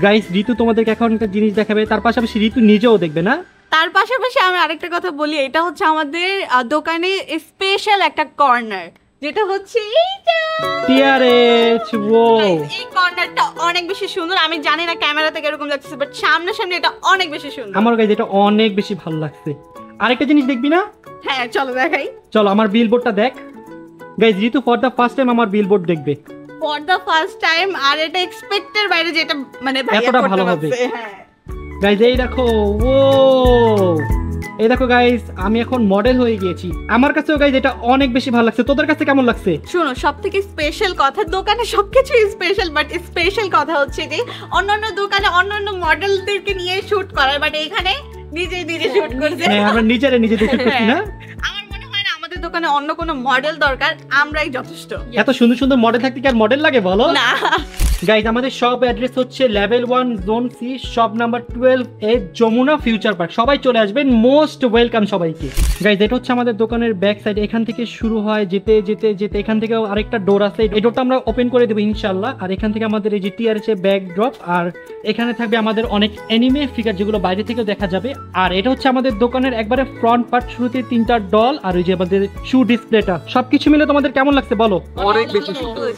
Guys ঋতু তোমাদেরকে এখন একটা জিনিস দেখাবে, তার পাশাপাশি ঋতু নিজেও দেখবে না। তার পাশাপাশি আমি আরেকটা কথা বলি, এটা হচ্ছে আমাদের দোকানে স্পেশাল একটা কর্নার, যেটা হচ্ছে এইটা টিআরএচ। ও এই কর্নারটা অনেক বেশি সুন্দর। আমি জানি না ক্যামেরাতে কিরকম লাগছে, বাট সামনাসামনি এটা অনেক বেশি সুন্দর। আমার গাইস এটা অনেক বেশি ভালো লাগছে। আরেকটা জিনিস দেখবি না? হ্যাঁ চলো দেখাই। চলো আমার বিলবোর্ডটা দেখ। Guys Ritu for the first time আমার বিলবোর্ড দেখবে। ফর দ্য ফার্স্ট টাইম, আর এটা এক্সপেক্টের বাইরে, যেটা মানে ভাইয়া এতটা করতে ভালো হবে। পারছে। হ্যাঁ গাইস এই দেখো, ও এই দেখো গাইস, আমি এখন মডেল হয়ে গিয়েছি। আমার কাছেও গাইস এটা অনেক বেশি ভালো লাগছে। তোদের কাছে কেমন লাগছে? শোনো, সব থেকে স্পেশাল কথা, দোকানে সবকিছু স্পেশাল, বাট স্পেশাল কথা হচ্ছে যে অন্যান্য দোকানে অন্যান্য মডেলদেরকে নিয়ে শুট করায়, বাট এখানে নিজে নিজে শুট করছে। হ্যাঁ আমরা নিজেদের শুট করছি না। আমার মনে হয় না আমাদের দোকানে অন্য কোনো মডেল দরকার, আমরাই যথেষ্ট। এত সুন্দর সুন্দর মডেল থাকতে কি আর মডেল লাগে বলো? না গাইজ আমাদের শপ অ্যাড্রেস হচ্ছে level 1 zone C, shop number 12 এ, যমুনা ফিউচার পার্ক। সবাই চলে আসবেন, মোস্ট ওয়েলকাম সবাইকে। গাইজ এটা হচ্ছে আমাদের দোকানের ব্যাক সাইড, এখান থেকে শুরু হয়, যেতে যেতে যেতে এখান থেকে আরেকটা ডোর আছে, এই ডোরটা আমরা ওপেন করে দেবো ইনশাল্লাহ। আর এখান থেকে আমাদের এই যে টিআরএস ব্যাক ড্রপ, আর এখানে থাকবে আমাদের অনেক অ্যানিমে ফিগার যেগুলো বাইরে থেকেও দেখা যাবে। আর এটা হচ্ছে আমাদের দোকানের একবারে ফ্রন্ট পার্ট, শুরুতে 3টা ডল আর ওই যে আমাদের শু ডিসপ্লেটা। সবকিছু মিলে তোমাদের কেমন লাগছে বলো? অনেক বেশি সুন্দর।